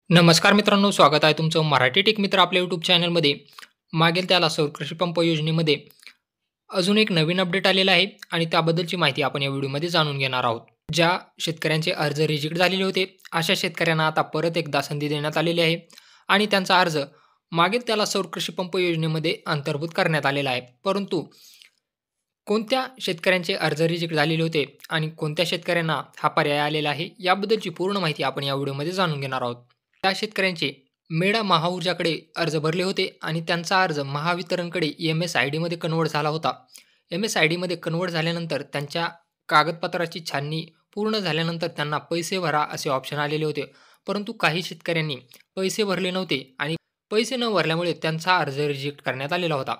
नमस्कार मित्रांनो, स्वागत आहे तुमचं मराठी टेक मित्र आपल्या यूट्यूब चॅनलमध्ये. मागेल त्याला सौर कृषी पंप योजनेमध्ये अजून एक नवीन अपडेट आलेला आहे आणि त्याबद्दलची माहिती आपण या व्हिडिओमध्ये जाणून घेणार आहोत. ज्या शेतकऱ्यांचे अर्ज रिजेक्ट झालेले होते, अशा शेतकऱ्यांना आता परत एकदा संधी देण्यात आलेली आहे आणि त्यांचा अर्ज मागेल त्याला सौर कृषी पंप योजनेमध्ये अंतर्भूत करण्यात आलेला आहे. परंतु कोणत्या शेतकऱ्यांचे अर्ज रिजेक्ट झालेले होते आणि कोणत्या शेतकऱ्यांना हा पर्याय आलेला आहे, याबद्दलची पूर्ण माहिती आपण या व्हिडिओमध्ये जाणून घेणार आहोत. त्या शेतकऱ्यांचे मेडा महाऊर्जाकडे अर्ज भरले होते आणि त्यांचा अर्ज महावितरणकडे MSIDमध्ये कन्व्हर्ट झाला होता. MSIDमध्ये कन्व्हर्ट झाल्यानंतर त्यांच्या कागदपत्राची छाननी पूर्ण झाल्यानंतर त्यांना पैसे भरा असे ऑप्शन आलेले होते. परंतु काही शेतकऱ्यांनी पैसे भरले नव्हते आणि पैसे न भरल्यामुळे त्यांचा अर्ज रिजेक्ट करण्यात आलेला होता.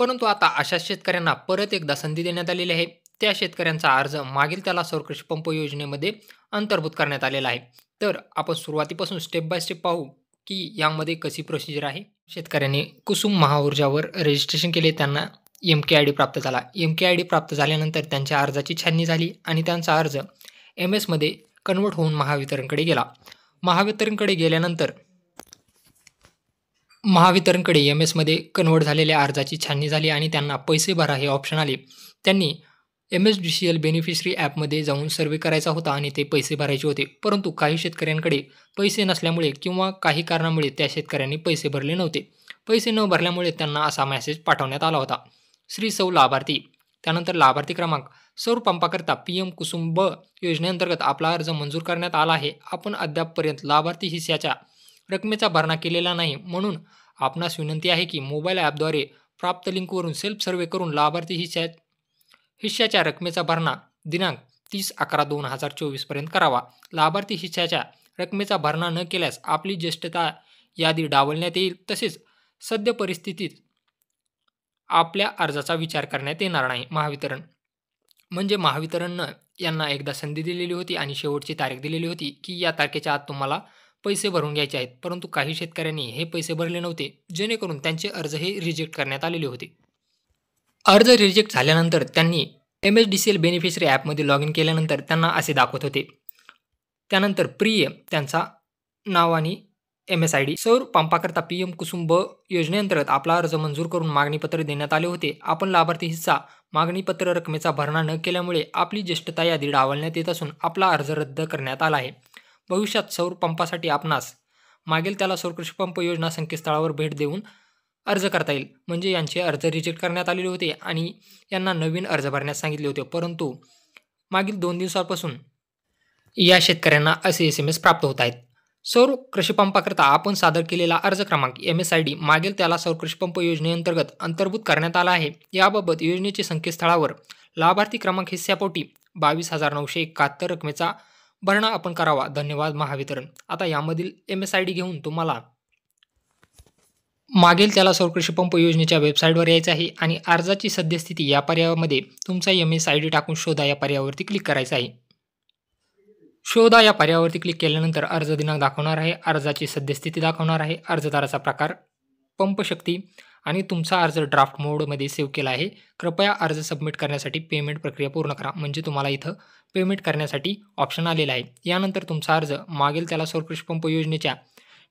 परंतु आता अशा शेतकऱ्यांना परत एकदा संधी देण्यात आलेली आहे. त्या शेतकऱ्यांचा अर्ज मागील त्याला सौर कृषी पंप योजनेमध्ये अंतर्भूत करण्यात आलेला आहे. तर आपण सुरुवातीपासून स्टेप बाय स्टेप पाहू की यामध्ये कशी प्रोसिजर आहे. शेतकऱ्यांनी कुसुम महाऊर्जावर रजिस्ट्रेशन केले, त्यांना MKID प्राप्त झाला. MKID प्राप्त झाल्यानंतर त्यांच्या अर्जाची छाननी झाली आणि त्यांचा अर्ज MS मध्ये कन्व्हर्ट होऊन महावितरणकडे गेला. महावितरणकडे MS मध्ये कन्व्हर्ट झालेल्या अर्जाची छाननी झाली आणि त्यांना पैसे भरा हे ऑप्शन आले. त्यांनी MSDCL बेनिफिशरी ॲपमध्ये जाऊन सर्वे करायचा होता आणि ते पैसे भरायचे होते. परंतु काही शेतकऱ्यांकडे पैसे नसल्यामुळे किंवा काही कारणामुळे त्या शेतकऱ्यांनी पैसे भरले नव्हते. पैसे न भरल्यामुळे त्यांना असा मेसेज पाठवण्यात आला होता. श्री सौ लाभार्थी, त्यानंतर लाभार्थी क्रमांक, सौर पंपाकरता PM कुसुम ब योजनेअंतर्गत आपला अर्ज मंजूर करण्यात आला आहे. आपण अद्यापपर्यंत लाभार्थी हिस्साच्या रकमेचा भरणा केलेला नाही, म्हणून आपणास विनंती आहे की मोबाईल ॲपद्वारे प्राप्त लिंकवरून सेल्फ सर्वे करून लाभार्थी हिस्साच्या रकमेचा भरणा दिनांक 30/11/2024 पर्यंत करावा. लाभार्थी हिस्साच्या रकमेचा भरणा न केल्यास आपली ज्येष्ठता यादी डावलण्यात येईल. तसेच सद्य परिस्थितीत आपल्या अर्जाचा विचार करण्यात येणार नाही. महावितरणनं यांना एकदा संधी दिलेली होती आणि शेवटची तारीख दिलेली होती की या तारखेच्या आत तुम्हाला पैसे भरून घ्यायचे आहेत. परंतु काही शेतकऱ्यांनी हे पैसे भरले नव्हते, जेणेकरून त्यांचे अर्ज हे रिजेक्ट करण्यात आलेले होते. अर्ज रिजेक्ट झाल्यानंतर त्यांनी MSDCL बेनिफिशरी ॲपमध्ये लॉग इन केल्यानंतर त्यांना असे दाखवत होते. त्यानंतर प्रिय त्यांचा नाव आणि MSID. सौर पंपाकरता PM कुसुम ब योजनेअंतर्गत आपला अर्ज मंजूर करून मागणीपत्र देण्यात आले होते. आपण लाभार्थी हिस्सा मागणीपत्र रकमेचा भरणा न केल्यामुळे आपली ज्येष्ठता यादी डावलण्यात येत असून आपला अर्ज रद्द करण्यात आला आहे. भविष्यात सौर पंपासाठी आपणास मागेल त्याला सौर कृषी पंप योजना संकेतस्थळावर भेट देऊन अर्ज करता येईल. म्हणजे यांचे अर्ज रिजेक्ट करण्यात आलेले होते आणि यांना नवीन अर्ज भरण्यास सांगितले होते. परंतु मागील 2 दिवसांपासून या शेतकऱ्यांना असे SMS प्राप्त होत आहेत. सौर कृषी पंपाकरता आपण सादर केलेला अर्ज क्रमांक MSID मागेल त्याला सौर कृषी पंप योजनेअंतर्गत अंतर्भूत करण्यात आला आहे. याबाबत योजनेचे संकेतस्थळावर लाभार्थी क्रमांक हिस्सापोटी 22,971 रकमेचा भरणा आपण करावा. धन्यवाद महावितरण. आता यामधील MSID घेऊन तुम्हाला मागेल त्याला सौर कृषी पंप योजनेच्या वेबसाईटवर यायचं आहे आणि अर्जाची सद्यस्थिती या पर्यायामध्ये तुमचा MSID टाकून शोधा या पर्यायावरती क्लिक करायचं आहे. शोधा या पर्यायावरती क्लिक केल्यानंतर अर्ज दिनांक दाखवणार आहे, अर्जाची सद्यस्थिती दाखवणार आहे, अर्जदाराचा प्रकार पंप शक्ती आणि तुमचा अर्ज ड्राफ्ट मोडमध्ये सेव्ह केला आहे. कृपया अर्ज सबमिट करण्यासाठी पेमेंट प्रक्रिया पूर्ण करा. म्हणजे तुम्हाला इथं पेमेंट करण्यासाठी ऑप्शन आलेला आहे. यानंतर तुमचा अर्ज मागेल त्याला सौर कृषी पंप योजनेच्या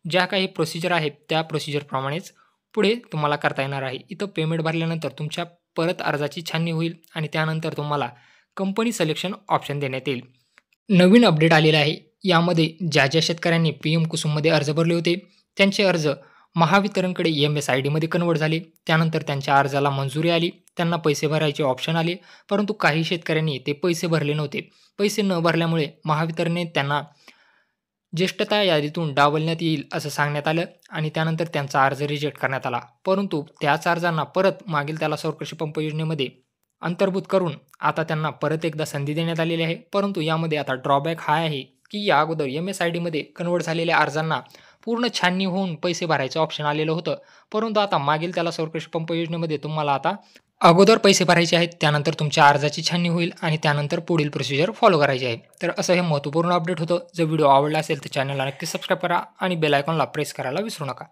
ज्या काही प्रोसिजर आहेत त्या प्रोसिजरप्रमाणेच पुढे तुम्हाला करता येणार आहे. इथं पेमेंट भरल्यानंतर तुमच्या परत अर्जाची छाननी होईल आणि त्यानंतर तुम्हाला कंपनी सिलेक्शन ऑप्शन देण्यात येईल. नवीन अपडेट आलेला आहे. यामध्ये ज्या शेतकऱ्यांनी PM कुसुममध्ये अर्ज भरले होते त्यांचे अर्ज महावितरणकडे MSIDमध्ये कन्व्हर्ट झाले. त्यानंतर त्यांच्या अर्जाला मंजुरी आली, त्यांना पैसे भरायचे ऑप्शन आले. परंतु काही शेतकऱ्यांनी ते पैसे भरले नव्हते. पैसे न भरल्यामुळे महावितरणने त्यांना ज्येष्ठता यादीतून डावलण्यात येईल असं सांगण्यात आलं आणि त्यानंतर त्यांचा अर्ज रिजेक्ट करण्यात आला. परंतु त्याच अर्जांना परत मागील त्याला सौर कृषी पंप योजनेमध्ये अंतर्भूत करून आता त्यांना परत एकदा संधी देण्यात आलेली आहे. परंतु यामध्ये आता ड्रॉबॅक हा आहे की या अगोदर MSIDमध्ये कन्व्हर्ट झालेल्या अर्जांना पूर्ण छाननी होऊन पैसे भरायचं ऑप्शन आलेलं होतं. परंतु आता मागील त्याला सौर कृषी पंप योजनेमध्ये तुम्हाला आता अगोदर पैसे भरायचे आहेत, त्यानंतर तुमच्या अर्जाची छाननी होईल आणि त्यानंतर पुढील प्रोसिजर फॉलो करायची आहे. तर असं हे महत्त्वपूर्ण अपडेट होतं. जर व्हिडिओ आवडला असेल तर चॅनलला नक्की सबस्क्राईब करा आणि बेल आयकॉनला प्रेस करायला विसरू नका.